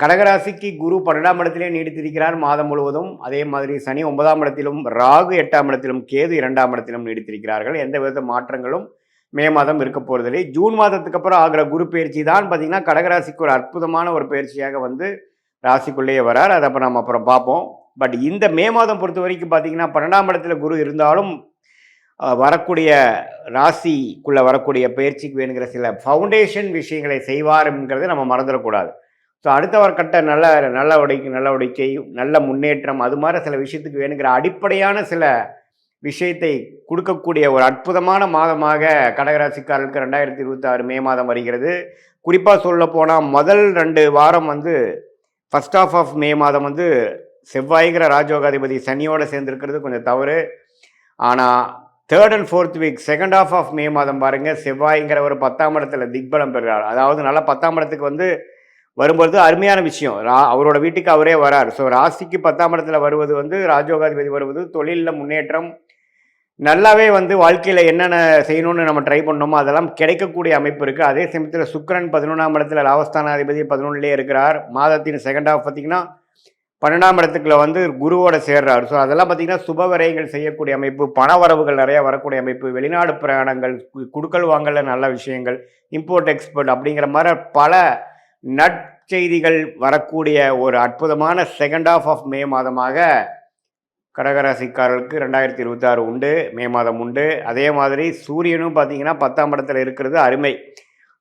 கடகராசிக்கு குரு 12ஆம் இடத்திலே நீடித்திருக்கிறார் மாதம் முழுவதும். அதே மாதிரி சனி 9ஆம் இடத்திலும், ராகு 8ஆம் இடத்திலும், கேது 2ஆம் இடத்திலும் நீடித்திருக்கிறார்கள். எந்த வித மாற்றங்களும் மே மாதம் இருக்க போறதில்லை. ஜூன் மாதத்துக்கு அப்புறம் ஆகிற குரு பயிற்சி தான் பார்த்தீங்கன்னா கடகராசிக்கு ஒரு அற்புதமான ஒரு பயிற்சியாக வந்து ராசிக்குள்ளேயே வரார். அதை அப்போ நம்ம அப்புறம் பார்ப்போம். பட் இந்த மே மாதம் பொறுத்த வரைக்கும் பார்த்தீங்கன்னா 12ஆம் இடத்துல குரு இருந்தாலும் வரக்கூடிய ராசிக்குள்ளே வரக்கூடிய பயிற்சிக்கு வேணுங்கிற சில ஃபவுண்டேஷன் விஷயங்களை செய்வாருங்கிறத நம்ம மறந்துடக்கூடாது. ஸோ அடுத்த ஒரு கட்ட நடவடிக்கை நல்ல முன்னேற்றம் அது மாதிரி சில விஷயத்துக்கு வேணுங்கிற அடிப்படையான சில விஷயத்தை கொடுக்கக்கூடிய ஒரு அற்புதமான மாதமாக கடகராசிக்காரர்களுக்கு 2026 மே மாதம் வருகிறது. குறிப்பாக சொல்ல போனால் முதல் 2 வாரம் வந்து ஃபர்ஸ்ட் ஆஃப் மே மாதம் வந்து செவ்வாய்ங்கிற ராஜயோகாதிபதி சனியோடு சேர்ந்துருக்கிறது கொஞ்சம் தவறு. ஆனால் 3rd and 4th week second of May மாதம் பாருங்கள், செவ்வாய்ங்கிற ஒரு 10ஆம் இடத்துல திக்பலம் பெறுகிறார். அதாவது நல்லா 10ஆம் இடத்துக்கு வந்து வரும்பொழுது அருமையான விஷயம். அவரோட வீட்டுக்கு அவரே வரார். ஸோ ராசிக்கு 10ஆம் இடத்துல வருவது வந்து ராஜயோகாதிபதி வருவது தொழிலில் முன்னேற்றம் நல்லாவே வந்து வாழ்க்கையில் என்னென்ன செய்யணும்னு நம்ம ட்ரை பண்ணோமோ அதெல்லாம் கிடைக்கக்கூடிய அமைப்பு இருக்குது. அதே சமயத்தில் சுக்கிரன் 11ஆம் இடத்துல லாபஸ்தானாதிபதி 11லே இருக்கிறார். மாதத்தின் செகண்ட் ஆஃப் பார்த்திங்கன்னா 12ஆம் இடத்துக்குள்ள வந்து குருவோட சேர்றார். ஸோ அதெல்லாம் பார்த்திங்கன்னா சுப விரயங்கள் செய்யக்கூடிய அமைப்பு, பண வரவுகள் நிறையா வரக்கூடிய அமைப்பு, வெளிநாடு பிரயாணங்கள், குடுக்கல் வாங்கல நல்ல விஷயங்கள், இம்போர்ட் எக்ஸ்போர்ட் அப்படிங்கிற மாதிரி பல நற்செய்திகள் வரக்கூடிய ஒரு அற்புதமான செகண்ட் ஆஃப் மே மாதமாக கடகராசிக்காரர்களுக்கு 2026 உண்டு, மே மாதம் உண்டு. அதே மாதிரி சூரியனும் பார்த்தீங்கன்னா 10ஆம் இடத்துல இருக்கிறது அருமை.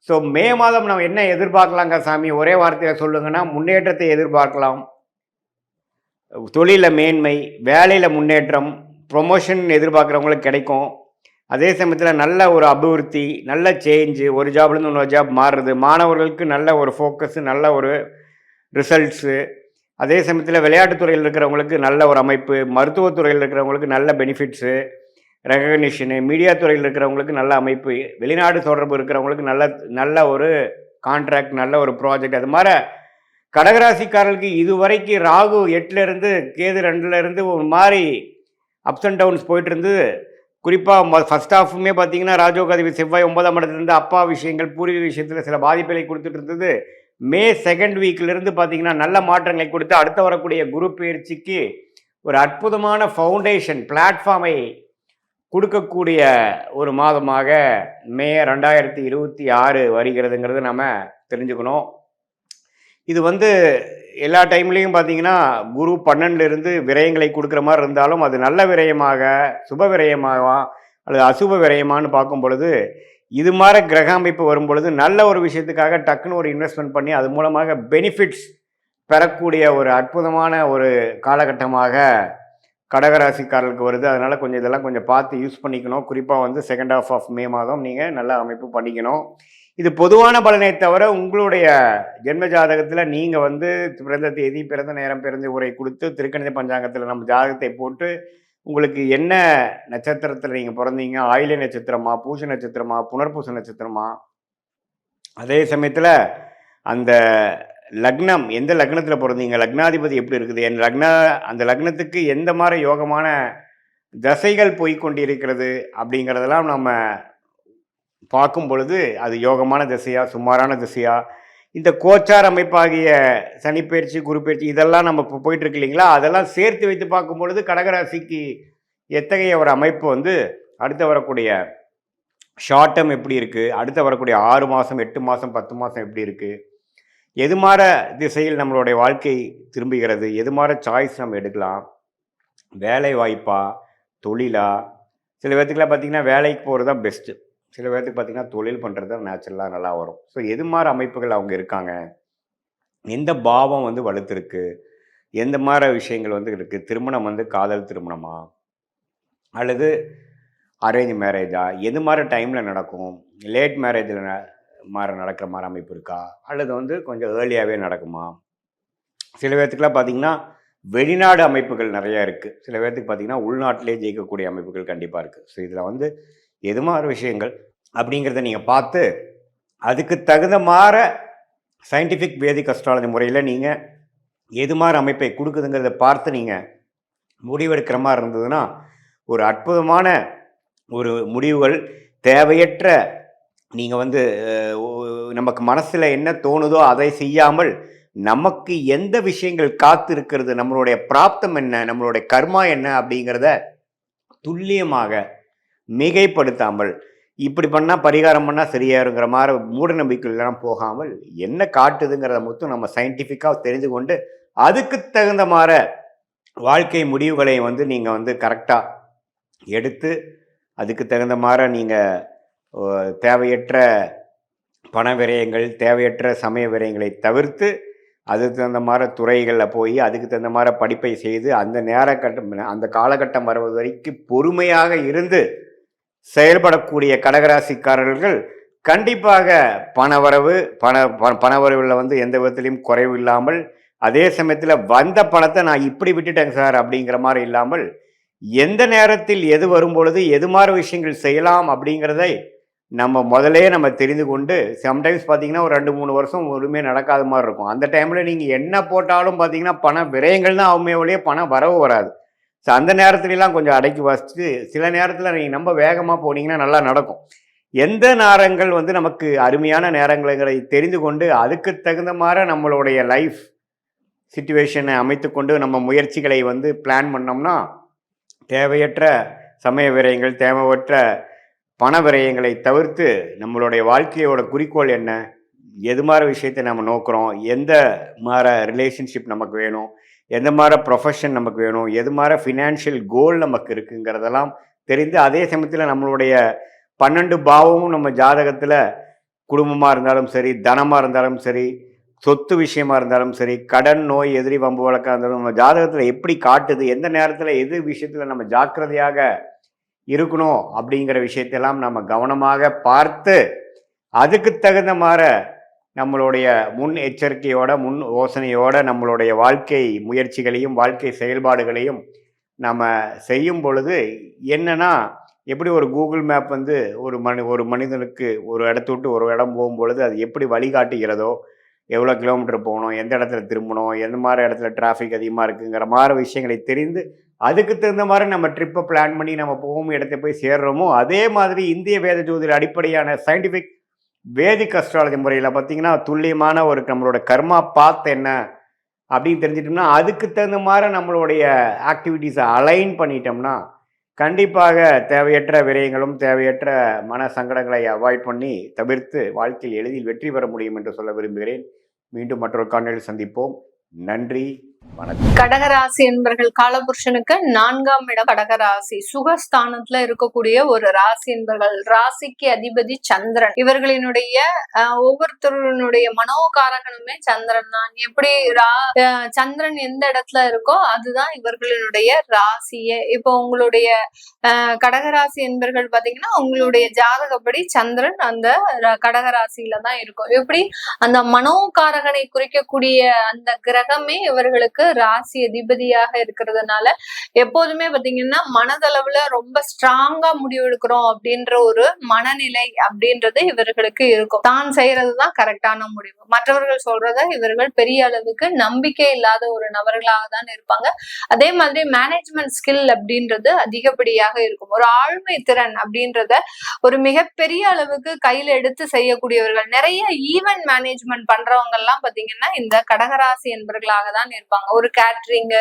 ஸோ மே மாதம் நம்ம என்ன எதிர்பார்க்கலாங்க சாமி, ஒரே வார்த்தையில் சொல்லுங்கன்னா முன்னேற்றத்தை எதிர்பார்க்கலாம். தொழிலில் மேன்மை, வேலையில் முன்னேற்றம், ப்ரொமோஷன் எதிர்பார்க்குறவங்களுக்கு கிடைக்கும். அதே சமயத்தில் நல்ல ஒரு அபிவிருத்தி, நல்ல சேஞ்சு, ஒரு ஜாப்லேருந்து இன்னொரு ஜாப் மாறுறது, மாணவர்களுக்கு நல்ல ஒரு ஃபோக்கஸு, நல்ல ஒரு ரிசல்ட்ஸு. அதே சமயத்தில் விளையாட்டுத்துறையில் இருக்கிறவங்களுக்கு நல்ல ஒரு அமைப்பு, மருத்துவத்துறையில் இருக்கிறவங்களுக்கு நல்ல பெனிஃபிட்ஸு, ரெகக்னிஷனு, மீடியா துறையில் இருக்கிறவங்களுக்கு நல்ல அமைப்பு, வெளிநாடு தொடர்பு இருக்கிறவங்களுக்கு நல்ல ஒரு கான்ட்ராக்ட், நல்ல ஒரு ப்ராஜெக்ட். அது மாதிரி கடகராசிக்காரர்களுக்கு இதுவரைக்கும் ராகு 8லேருந்து கேது 2லேருந்து ஒரு மாதிரி அப்ஸ் அண்ட் டவுன்ஸ் போயிட்டு இருந்து, குறிப்பாக ஃபர்ஸ்ட் ஆஃபுமே பார்த்தீங்கன்னா ராஜயோகாதிபதி செவ்வாய் 9ஆம் இடத்துலேருந்து அப்பா விஷயங்கள் பூர்வீக விஷயத்தில் சில பாதிப்புகளை கொடுத்துட்டு இருந்தது. மே செகண்ட் வீக்கிலிருந்து பார்த்தீங்கன்னா நல்ல மாற்றங்களை கொடுத்து அடுத்த வரக்கூடிய குரு பயிற்சிக்கு ஒரு அற்புதமான ஃபவுண்டேஷன் பிளாட்ஃபார்மை கொடுக்கக்கூடிய ஒரு மாதமாக மே 2026 வருகிறதுங்கிறது நம்ம தெரிஞ்சுக்கணும். இது வந்து எல்லா டைம்லேயும் பார்த்தீங்கன்னா குரு 12லிருந்து விரயங்களை கொடுக்குற மாதிரி இருந்தாலும் அது நல்ல விரயமாக, சுப விரயமாக அல்லது அசுப விரயமானு பார்க்கும் பொழுது இது மாதிரி கிரக அமைப்பு வரும் பொழுது நல்ல ஒரு விஷயத்துக்காக டக்குன்னு ஒரு இன்வெஸ்ட்மெண்ட் பண்ணி அது மூலமாக பெனிஃபிட்ஸ் பெறக்கூடிய ஒரு அற்புதமான ஒரு காலகட்டமாக கடகராசிக்காரர்களுக்கு வருது. அதனால் கொஞ்சம் இதெல்லாம் கொஞ்சம் பார்த்து யூஸ் பண்ணிக்கணும். குறிப்பாக வந்து செகண்ட் ஆஃப் மே மாதம் நீங்கள் நல்ல அமைப்பு பண்ணிக்கணும். இது பொதுவான பலனை தவிர உங்களுடைய ஜென்ம ஜாதகத்தில் நீங்கள் வந்து பிறந்த தேதி, பிறந்த நேரம், பிறந்த உரை கொடுத்து திருக்கணித பஞ்சாங்கத்தில் நம்ம ஜாதகத்தை போட்டு உங்களுக்கு என்ன நட்சத்திரத்தில் நீங்கள் பிறந்தீங்க, ஆயில்ய நட்சத்திரமா, பூச நட்சத்திரமா, புனர்பூச நட்சத்திரமா, அதே சமயத்தில் அந்த லக்னம் எந்த லக்னத்தில் பிறந்தீங்க, லக்னாதிபதி எப்படி இருக்குது, அந்த லக்னத்துக்கு எந்த மாதிரி யோகமான தசைகள் போய்கொண்டிருக்கிறது அப்படிங்கிறதெல்லாம் நம்ம பார்க்கும் பொழுது அது யோகமான திசையா, சுமாரான திசையா, இந்த கோச்சார் அமைப்பாகிய சனிப்பயிற்சி, குரு பயிற்சி இதெல்லாம் நம்ம இப்போ போயிட்டுருக்கு இல்லைங்களா, அதெல்லாம் சேர்த்து வைத்து பார்க்கும் பொழுது கடகராசிக்கு எத்தகைய ஒரு அமைப்பு வந்து அடுத்து வரக்கூடிய ஷார்ட் டேர்ம் எப்படி இருக்குது, அடுத்து வரக்கூடிய 6 மாதம், 8 மாதம், 10 மாதம் எப்படி இருக்குது, எது மாதிரி திசையில் நம்மளுடைய வாழ்க்கை திரும்புகிறது, எது மாதிரி சாய்ஸ் நம்ம எடுக்கலாம், வேலை வாய்ப்பா, தொழிலா, சில பேர்த்துக்குலாம் பார்த்திங்கன்னா வேலைக்கு போகிறது தான் பெஸ்ட்டு, சில பேர்த்துக்கு பார்த்திங்கன்னா தொழில் பண்ணுறது தான் நேச்சுரலாக நல்லா வரும். ஸோ எது மாதிரி அமைப்புகள் அவங்க இருக்காங்க, எந்த பாவம் வந்து வலுத்திருக்கு, எந்த மாதிரி விஷயங்கள் வந்து இருக்குது, திருமணம் வந்து காதல் திருமணமா அல்லது அரேஞ்ச் மேரேஜா, எது மாதிரி டைமில் நடக்கும், லேட் மேரேஜில் மாதிரி நடக்கிற மாதிரி அமைப்பு இருக்கா, அல்லது வந்து கொஞ்சம் ஏர்லியாகவே நடக்குமா. சில பேர்த்துக்குலாம் பார்த்திங்கன்னா வெளிநாடு அமைப்புகள் நிறையா இருக்குது, சில பேர்த்துக்கு பார்த்திங்கன்னா உள்நாட்டிலே ஜெயிக்கக்கூடிய அமைப்புகள் கண்டிப்பாக இருக்குது. ஸோ இதில் வந்து எது மாதிரி விஷயங்கள் அப்படிங்கிறத நீங்கள் பார்த்து அதுக்கு தகுந்த மாதிரி சயின்டிஃபிக் வேதிக் அஸ்ட்ராலஜி முறையில் நீங்கள் எது மாதிரி அமைப்பை கொடுக்குதுங்கிறத பார்த்து நீங்கள் முடிவெடுக்கிற மாதிரி இருந்ததுன்னா ஒரு அற்புதமான ஒரு முடிவுகள், தேவையற்ற நீங்கள் வந்து நமக்கு மனசில் என்ன தோணுதோ அதை செய்யாமல் நமக்கு எந்த விஷயங்கள் காத்து இருக்கிறது, நம்மளுடைய பிராப்தம் என்ன, நம்மளுடைய கர்மா என்ன அப்படிங்கிறத துல்லியமாக மிகைப்படுத்தாமல், இப்படி பண்ணால் பரிகாரம் பண்ணால் சரியாருங்கிற மாதிரி மூட நம்பிக்கைலாம் போகாமல் என்ன காட்டுதுங்கிறத மட்டும் நம்ம சயின்டிஃபிக்காக தெரிந்து கொண்டு அதுக்கு தகுந்த மாதிரி வாழ்க்கை முடிவுகளை நீங்கள் கரெக்டாக எடுத்து அதுக்கு தகுந்த மாதிரி நீங்கள் தேவையற்ற பண விரயங்கள், தேவையற்ற சமய விரயங்களை தவிர்த்து அதுக்கு தகுந்த மாதிரி துறைகளில் போய் அதுக்கு தகுந்த மாதிரி படிப்பை செய்து அந்த காலகட்டம் வருவது வரைக்கும் பொறுமையாக இருந்து செயல்படக்கூடிய கடகராசிக்காரர்கள் கண்டிப்பாக பணவரவில் எந்த விதத்திலையும் குறைவு இல்லாமல், அதே சமயத்தில் வந்த பணத்தை நான் இப்படி விட்டுட்டேங்க சார் அப்படிங்கிற மாதிரி இல்லாமல், எந்த நேரத்தில் எது வரும்பொழுது எது மாதிரி விஷயங்கள் செய்யலாம் அப்படிங்கிறதை நம்ம தெரிந்து கொண்டு, சம்டைம்ஸ் பார்த்தீங்கன்னா ஒரு 2-3 வருஷம் ஒருமே நடக்காத மாதிரி இருக்கும். அந்த டைமில் நீங்கள் என்ன போட்டாலும் பார்த்தீங்கன்னா பண விரயங்கள் தான் ஆகுமே ஒழிய பணம் வரவு வராது. ஸோ அந்த நேரத்துலலாம் கொஞ்சம் அடக்கி வாசித்து, சில நேரத்தில் நீங்கள் ரொம்ப வேகமாக போனீங்கன்னா நல்லா நடக்கும். எந்த நேரங்கள் நமக்கு அருமையான நேரங்களை தெரிந்து கொண்டு அதுக்கு தகுந்த மாதிரி நம்மளுடைய லைஃப் சிச்சுவேஷனை அமைத்து கொண்டு நம்ம முயற்சிகளை பிளான் பண்ணோம்னா தேவையற்ற சமய விரயங்கள், தேவையற்ற பண விரயங்களை தவிர்த்து நம்மளுடைய வாழ்க்கையோட குறிக்கோள் என்ன, எது மாதிரி விஷயத்தை நம்ம நோக்கிறோம், எந்த மாதிரி ரிலேஷன்ஷிப் நமக்கு வேணும், எந்த மாதிரி ப்ரொஃபஷன் நமக்கு வேணும், எது மாதிரி ஃபினான்ஷியல் கோல் நமக்கு இருக்குங்கிறதெல்லாம் தெரிந்து, அதே சமயத்தில் நம்மளுடைய 12 பாவமும் நம்ம ஜாதகத்தில் குடும்பமாக இருந்தாலும் சரி, தனமாக இருந்தாலும் சரி, சொத்து விஷயமா இருந்தாலும் சரி, கடன், நோய், எதிரி, வம்பு வழக்காக இருந்தாலும் நம்ம ஜாதகத்தில் எப்படி காட்டுது, எந்த நேரத்தில் எது விஷயத்தில் நம்ம ஜாக்கிரதையாக இருக்கணும் அப்படிங்கிற விஷயத்தெல்லாம் நம்ம கவனமாக பார்த்து அதுக்கு தகுந்த மாதிரி நம்மளுடைய முன் எச்சரிக்கையோட, முன் யோசனையோட நம்மளுடைய வாழ்க்கை முயற்சிகளையும் வாழ்க்கை செயல்பாடுகளையும் நம்ம செய்யும் பொழுது என்னன்னா, எப்படி ஒரு கூகுள் மேப் ஒரு மனிதனுக்கு ஒரு இடத்த விட்டு ஒரு இடம் போகும்பொழுது அது எப்படி வழிகாட்டுகிறதோ, எவ்வளோ கிலோமீட்டர் போகணும், எந்த இடத்துல திரும்பணும், எந்த மாதிரி இடத்துல டிராஃபிக் அதிகமாக இருக்குங்கிற மாதிரி விஷயங்களை தெரிந்து அதுக்கு தகுந்த மாதிரி நம்ம ட்ரிப்பை பிளான் பண்ணி நம்ம போகும் இடத்த போய் சேர்றோமோ, அதே மாதிரி இந்திய வேத ஜோதிட அடிப்படையான சயின்டிஃபிக் வேதிக் அஸ்ட்ராலஜி முறையில் பார்த்தீங்கன்னா துல்லியமான ஒரு நம்மளோட கர்மா பாத் என்ன அப்படின்னு தெரிஞ்சிட்டோம்னா அதுக்கு தகுந்த மாதிரி நம்மளுடைய ஆக்டிவிட்டீஸை அலைன் பண்ணிட்டோம்னா கண்டிப்பாக தேவையற்ற விரயங்களும் தேவையற்ற மன சங்கடங்களை அவாய்ட் பண்ணி தவிர்த்து வாழ்க்கையில் எளிதில் வெற்றி பெற முடியும் என்று சொல்ல விரும்புகிறேன். மீண்டும் மற்றொரு காணொளியில் சந்திப்போம். நன்றி, வணக்கம். கடகராசி என்பர்கள் காலபுருஷனுக்கு 4ஆம் இடம் கடகராசி சுகஸ்தானத்துல இருக்கக்கூடிய ஒரு ராசி என்பர்கள். ராசிக்கு அதிபதி சந்திரன். இவர்களினுடைய ஒவ்வொருத்தருடைய மனோகாரகனுமே சந்திரன் தான். எப்படி சந்திரன் எந்த இடத்துல இருக்கோ அதுதான் இவர்களினுடைய ராசியே. இப்போ உங்களுடைய கடகராசி என்பர்கள் பாத்தீங்கன்னா உங்களுடைய ஜாதகப்படி சந்திரன் அந்த கடகராசியில தான் இருக்கும். எப்படி அந்த மனோகாரகனை குறிக்கக்கூடிய அந்த கிரகமே இவர்களுக்கு ராசி அதிபதியாக இருக்கிறதுனால எப்போதுமே பாத்தீங்கன்னா மனதளவுல ரொம்ப ஸ்ட்ராங்கா முடிவு எடுக்கிறோம் அப்படின்ற ஒரு மனநிலை அப்படின்றது இவர்களுக்கு இருக்கும். தான் செய்யறதுதான் கரெக்டான முடிவு, மற்றவர்கள் சொல்றத இவர்கள் பெரிய அளவுக்கு நம்பிக்கை இல்லாத ஒரு நபர்களாக தான் இருப்பாங்க. அதே மாதிரி மேனேஜ்மெண்ட் ஸ்கில் அப்படின்றது அதிகப்படியாக இருக்கும். ஒரு ஆளுமை திறன் அப்படின்றத ஒரு மிகப்பெரிய அளவுக்கு கையில எடுத்து செய்யக்கூடியவர்கள். நிறைய ஈவென்ட் மேனேஜ்மெண்ட் பண்றவங்க எல்லாம் பாத்தீங்கன்னா இந்த கடகராசி என்பவர்களாக தான் இருப்பாங்க. ஒரு கேட்டரிங்,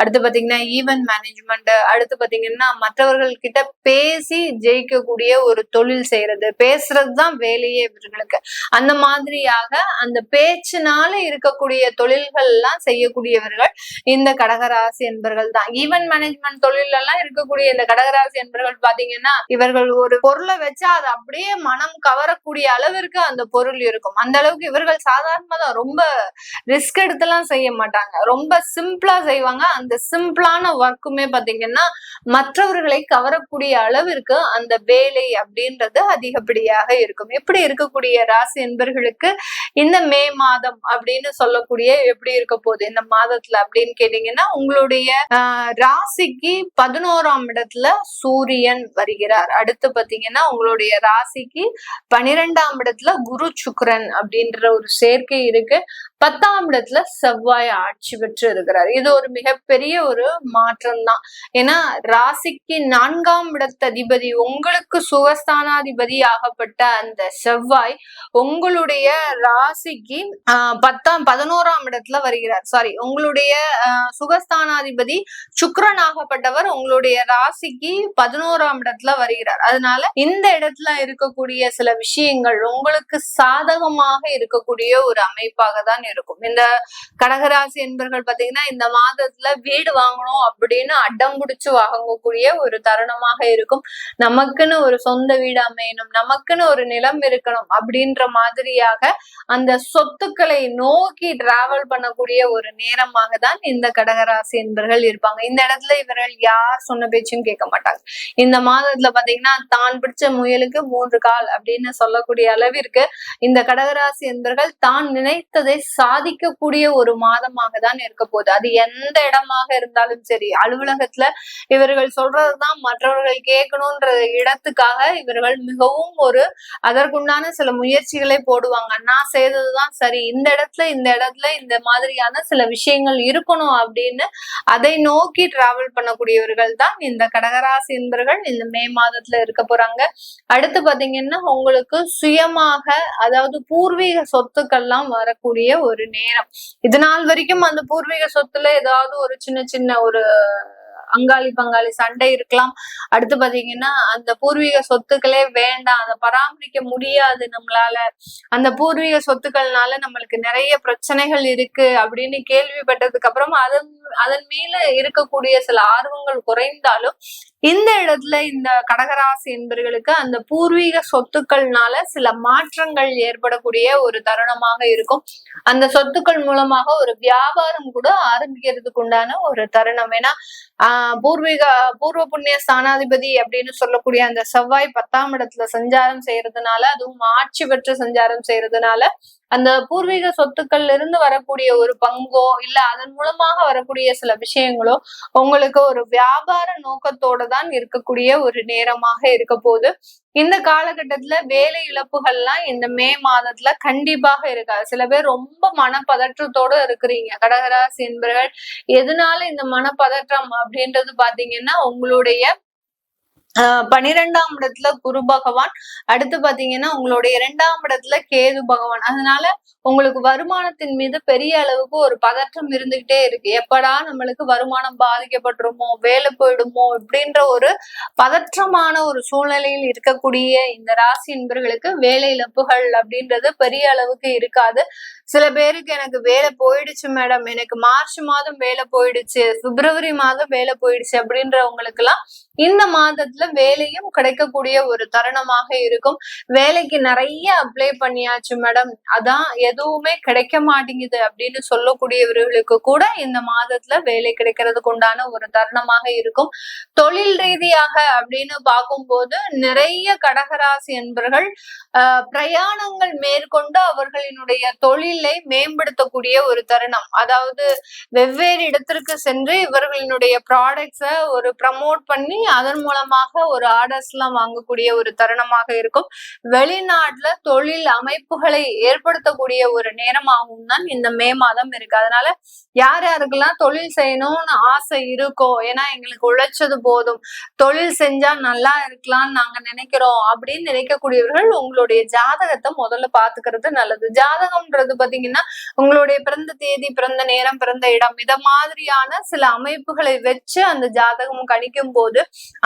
அடுத்து பாத்தீங்கன்னா ஈவென்ட் மேனேஜ்மெண்ட், அடுத்து பாத்தீங்கன்னா மற்றவர்கள் கிட்ட பேசி ஜெயிக்கக்கூடிய ஒரு தொழில் செய்யறது, பேசுறதுதான் வேலையே இவர்களுக்கு. அந்த மாதிரியாக அந்த பேச்சுனால இருக்கக்கூடிய தொழில்கள் எல்லாம் செய்யக்கூடியவர்கள் இந்த கடகராசி என்பர்கள் தான். ஈவென்ட் மேனேஜ்மெண்ட் தொழில் எல்லாம் இருக்கக்கூடிய இந்த கடகராசி என்பர்கள் பாத்தீங்கன்னா இவர்கள் ஒரு பொருளை வச்சா அது அப்படியே மனம் கவரக்கூடிய அளவிற்கு அந்த பொருள் இருக்கும். அந்த அளவுக்கு இவர்கள் சாதாரணமா தான், ரொம்ப ரிஸ்க் எடுத்துலாம் செய்ய மாட்டாங்க, ரொம்ப சிம்பிளா செய்வாங்க. அந்த சிம்பிளான ஒர்க்குமே பாத்தீங்கன்னா மற்றவர்களை கவரக்கூடிய அளவிற்கு அந்த வேலை அப்படின்றது அதிகப்படியாக இருக்கும். எப்படி இருக்கக்கூடிய ராசி என்பர்களுக்கு இந்த மே மாதம் அப்படின்னு சொல்லக்கூடிய எப்படி இருக்க போகுது இந்த மாதத்துல அப்படின்னு கேட்டீங்கன்னா, உங்களுடைய ராசிக்கு 11ஆம் இடத்துல சூரியன் வருகிறார். அடுத்து பாத்தீங்கன்னா உங்களுடைய ராசிக்கு 12ஆம் இடத்துல குரு சுக்கிரன் அப்படின்ற ஒரு சேர்க்கை இருக்கு. 10ஆம் இடத்துல செவ்வாய் ஆட்சி பெற்று இருக்கிறார். இது ஒரு மிகப்பெரிய ஒரு மாற்றம் தான். ஏன்னா ராசிக்கு 4ஆம் இடத்ததிபதி, உங்களுக்கு சுகஸ்தானாதிபதி ஆகப்பட்ட அந்த செவ்வாய் உங்களுடைய ராசிக்கு 11ஆம் இடத்துல வருகிறார். சாரி, உங்களுடைய சுகஸ்தானாதிபதி சுக்கிரன் ஆகப்பட்டவர் உங்களுடைய ராசிக்கு 11ஆம் இடத்துல வருகிறார். அதனால இந்த இடத்துல இருக்கக்கூடிய சில விஷயங்கள் உங்களுக்கு சாதகமாக இருக்கக்கூடிய ஒரு அமைப்பாக தான் இருக்கும். இந்த கடகராசி என்பர்கள் பாத்தீங்கன்னா இந்த மாதத்துல வீடு வாங்கணும் அப்படின்னு அடம் பிடிச்சு வாங்கக்கூடிய ஒரு தருணமாக இருக்கும். நமக்குன்னு ஒரு சொந்த வீடு அமையணும், நமக்குன்னு ஒரு நிலம் இருக்கணும் அப்படின்ற மாதிரியாக அந்த சொத்துக்களை நோக்கி டிராவல் பண்ணக்கூடிய ஒரு நேரமாக தான் இந்த கடகராசி என்பர்கள் இருப்பாங்க. இந்த இடத்துல இவர்கள் யார் சொன்ன பேச்சும் கேட்க மாட்டாங்க. இந்த மாதத்துல பாத்தீங்கன்னா தான் பிடிச்ச முயலுக்கு 3 கால் அப்படின்னு சொல்லக்கூடிய அளவிற்கு இந்த கடகராசி என்பர்கள் தான் நினைத்ததை சாதிக்கக்கூடிய ஒரு மாதமாக தான் இருக்க போகுது. அது எந்த இடமாக இருந்தாலும் சரி, அலுவலகத்துல இவர்கள் சொல்றதுதான் மற்றவர்கள் கேட்கணும்ன்ற இடத்துக்காக இவர்கள் மிகவும் அதற்குண்டான சில முயற்சிகளை போடுவாங்க. நான் செய்ததுதான் சரி, இந்த இடத்துல இந்த மாதிரியான சில விஷயங்கள் இருக்கணும் அப்படின்னு அதை நோக்கி டிராவல் பண்ணக்கூடியவர்கள் தான் இந்த கடகராசி என்பர்கள் இந்த மே மாதத்துல இருக்க போறாங்க. அடுத்து பாத்தீங்கன்னா உங்களுக்கு சுயமாக, அதாவது பூர்வீக சொத்துக்கள்லாம் வரக்கூடிய ஒரு நேரம். இது நாள் வரைக்கும் அந்த பூர்வீக சொத்துல ஏதாவது ஒரு சின்ன ஒரு அங்காளி பங்காளி சண்டை இருக்கலாம். அடுத்து பாத்தீங்கன்னா அந்த பூர்வீக சொத்துக்களே வேண்டாம், அதை பராமரிக்க முடியாது நம்மளால, அந்த பூர்வீக சொத்துக்கள்னால நம்மளுக்கு நிறைய பிரச்சனைகள் இருக்கு அப்படின்னு கேள்விப்பட்டதுக்கு அப்புறம் அதன் மேல இருக்கக்கூடிய சில ஆர்வங்கள் குறைந்தாலும் இந்த இடத்துல இந்த கடகராசி என்பவர்களுக்கு அந்த பூர்வீக சொத்துக்கள்னால சில மாற்றங்கள் ஏற்படக்கூடிய ஒரு தருணமாக இருக்கும். அந்த சொத்துக்கள் மூலமாக ஒரு வியாபாரம் கூட ஆரம்பிக்கிறதுக்கு உண்டான ஒரு தருணம். ஏன்னா பூர்வ புண்ணிய ஸ்தானாதிபதி அப்படின்னு சொல்லக்கூடிய அந்த செவ்வாய் 10ஆம் இடத்துல சஞ்சாரம் செய்யறதுனால, அதுவும் ஆட்சி பெற்று சஞ்சாரம் செய்யறதுனால அந்த பூர்வீக சொத்துக்கள்ல இருந்து வரக்கூடிய ஒரு பங்கோ இல்ல அதன் மூலமாக வரக்கூடிய சில விஷயங்களோ உங்களுக்கு ஒரு வியாபார நோக்கத்தோட தான் இருக்கக்கூடிய ஒரு நேரமாக இருக்க போகுது. இந்த காலகட்டத்துல வேலை இழப்புகள்லாம் இந்த மே மாதத்துல கண்டிப்பாக இருக்காது. சில பேர் ரொம்ப மனப்பதற்றத்தோட இருக்கிறீங்க கடகராசி என்பவர்கள். எதனால இந்த மனப்பதற்றம் அப்படின்றது பாத்தீங்கன்னா உங்களுடைய 12ஆம் இடத்துல குரு பகவான், அடுத்து பாத்தீங்கன்னா உங்களுடைய 2ஆம் இடத்துல கேது பகவான். அதனால உங்களுக்கு வருமானத்தின் மீது பெரிய அளவுக்கு ஒரு பதற்றம் இருந்துகிட்டே இருக்கு. எப்படா நம்மளுக்கு வருமானம் பாதிக்கப்பட்டுருமோ, வேலை போயிடுமோ இப்படின்ற ஒரு பதற்றமான ஒரு சூழ்நிலையில் இருக்கக்கூடிய இந்த ராசி என்பர்களுக்கு வேலை இழப்புகள் அப்படின்றது பெரிய அளவுக்கு இருக்காது. சில பேருக்கு எனக்கு வேலை போயிடுச்சு மேடம், எனக்கு மார்ச் மாதம் வேலை போயிடுச்சு, பிப்ரவரி மாதம் வேலை போயிடுச்சு அப்படின்றவங்களுக்கு எல்லாம் இந்த மாதத்துல வேலையும் கிடைக்கக்கூடிய ஒரு தருணமாக இருக்கும். வேலைக்கு நிறைய அப்ளை பண்ணியாச்சு மேடம், அதான் எதுவுமே கிடைக்க மாட்டேங்குது அப்படின்னு சொல்லக்கூடியவர்களுக்கு கூட இந்த மாதத்துல வேலை கிடைக்கிறதுக்கு உண்டான ஒரு தருணமாக இருக்கும். தொழில் ரீதியாக அப்படின்னு பார்க்கும்போது நிறைய கடகராசி என்பவர்கள் பிரயாணங்கள் மேற்கொண்டு அவர்களினுடைய தொழிலை மேம்படுத்தக்கூடிய ஒரு தருணம். அதாவது வெவ்வேறு இடத்திற்கு சென்று இவர்களினுடைய ப்ராடக்ட்ஸை ப்ரமோட் பண்ணி அதன் மூலமாக ஒரு ஆர்டர்ஸ் எல்லாம் வாங்கக்கூடிய ஒரு தருணமாக இருக்கும். வெளிநாட்டுல தொழில் அமைப்புகளை ஏற்படுத்தக்கூடிய ஒரு நேரமாகவும் தான் இந்த மே மாதம் இருக்கு. அதனால யார் யாருக்கெல்லாம் தொழில் செய்யணும்னு ஆசை இருக்கோ, ஏன்னா எங்களுக்கு உழைச்சது போதும், தொழில் செஞ்சா நல்லா இருக்கலாம்னு நாங்க நினைக்கிறோம் அப்படின்னு நினைக்கக்கூடியவர்கள் உங்களுடைய ஜாதகத்தை முதல்ல பாத்துக்கிறது நல்லது. ஜாதகம்ன்றது பாத்தீங்கன்னா உங்களுடைய பிறந்த தேதி, பிறந்த நேரம், பிறந்த இடம், இத மாதிரியான சில அமைப்புகளை வச்சு அந்த ஜாதகம் கணிக்கும் போது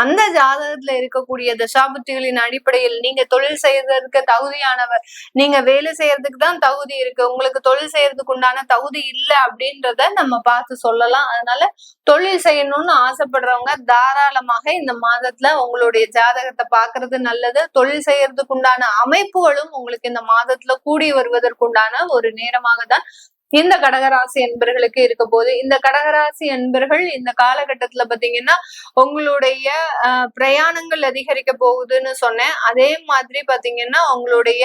அந்த ஜாதகத்துல இருக்கக்கூடிய தசாபுத்திகளின் அடிப்படையில் நீங்க தொழில் செய்யறதுக்கு தகுதியானவர், நீங்க வேலை செய்யறதுக்கு தான் தகுதி இருக்கு, உங்களுக்கு தொழில் செய்யறதுக்கு உண்டான தகுதி இல்லை அப்படின்றத நம்ம பார்த்து சொல்லலாம். அதனால தொழில் செய்யணும்னு ஆசைப்படுறவங்க தாராளமாக இந்த மாதத்துல உங்களுடைய ஜாதகத்தை பாக்குறது நல்லது. தொழில் செய்யறதுக்கு உண்டான அமைப்புகளும் உங்களுக்கு இந்த மாதத்துல கூடி வருவதற்குண்டான ஒரு நேரமாக தான் இந்த கடகராசி என்பர்களுக்கு இருக்க போது. இந்த கடகராசி என்பர்கள் இந்த காலகட்டத்துல பாத்தீங்கன்னா உங்களுடைய பிரயாணங்கள் அதிகரிக்க போகுதுன்னு சொன்னேன். அதே மாதிரி பாத்தீங்கன்னா உங்களுடைய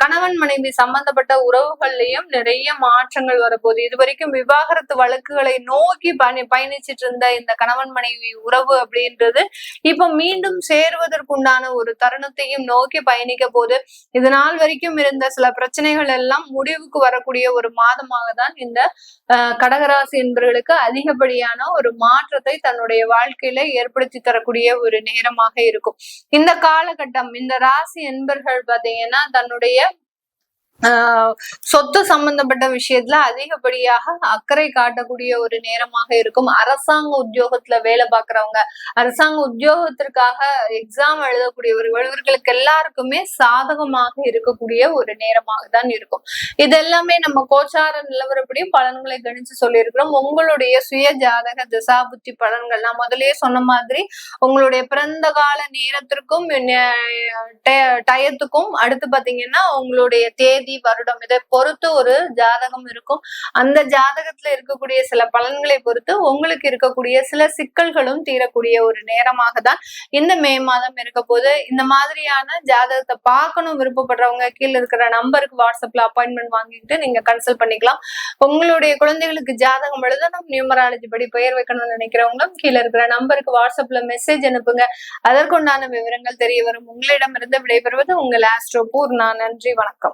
கணவன் மனைவி சம்பந்தப்பட்ட உறவுகள்லயும் நிறைய மாற்றங்கள் வரப்போகுது. இது வரைக்கும் விவாகரத்து வழக்குகளை நோக்கி பயணிச்சிட்டு இருந்த இந்த கணவன் மனைவி உறவு அப்படின்றது இப்ப மீண்டும் சேருவதற்குண்டான ஒரு தருணத்தையும் நோக்கி பயணிக்க போகுது. இது நாள் வரைக்கும் இருந்த சில பிரச்சனைகள் எல்லாம் முடிவுக்கு வரக்கூடிய ஒரு ஒரு மாதமாக தான் இந்த கடகராசி என்பவர்களுக்கு அதிகப்படியான ஒரு மாற்றத்தை தன்னுடைய வாழ்க்கையில ஏற்படுத்தி தரக்கூடிய ஒரு நேரமாக இருக்கும். இந்த காலகட்டம் இந்த ராசி என்பர்கள் பாத்தீங்கன்னா தன்னுடைய சொத்து சம்பந்தப்பட்ட விஷயத்துல அதிகப்படியாக அக்கறை காட்டக்கூடிய ஒரு நேரமாக இருக்கும். அரசாங்க உத்தியோகத்துல வேலை பார்க்கறவங்க, அரசாங்க உத்தியோகத்திற்காக எக்ஸாம் எழுதக்கூடியவர்கள், இவர்களுக்கு எல்லாருக்குமே சாதகமாக இருக்கக்கூடிய ஒரு நேரமாக தான் இருக்கும். இது எல்லாமே நம்ம கோச்சார நிலவரப்படி பலன்களை கணிச்சு சொல்லியிருக்கிறோம். உங்களுடைய சுய ஜாதக திசா புத்தி பலன்கள் நான் முதலே சொன்ன மாதிரி உங்களுடைய பிறந்த கால நேரத்திற்கும் டயத்துக்கும் அடுத்து பாத்தீங்கன்னா உங்களுடைய தேதி வருடம் இதை பொறுத்து ஒரு ஜாதகம் இருக்கும். அந்த ஜாதகத்துல இருக்கக்கூடிய சில பலன்களை பொறுத்து உங்களுக்கு இருக்கக்கூடிய சில சிக்கல்களும் தீரக்கூடிய ஒரு நேரமாக தான் இந்த மே மாதம் இருக்க போது. இந்த மாதிரியான ஜாதகத்தை பார்க்கணும் விருப்பப்படுறவங்க கீழே இருக்கிற நம்பருக்கு வாட்ஸ்அப்ல அப்பாயின்மெண்ட் வாங்கிட்டு நீங்க கன்சல்ட் பண்ணிக்கலாம். உங்களுடைய குழந்தைகளுக்கு ஜாதகம் எழுதணும், நியூமராலஜி படி பெயர் வைக்கணும்னு நினைக்கிறவங்களும் கீழே இருக்கிற நம்பருக்கு வாட்ஸ்அப்ல மெசேஜ் அனுப்புங்க. அதற்குண்டான விவரங்கள் தெரிய வரும். உங்களிடமிருந்து விடைபெறுவது உங்கள் ஆஸ்ட்ரோ பூர்ணா. நன்றி, வணக்கம்.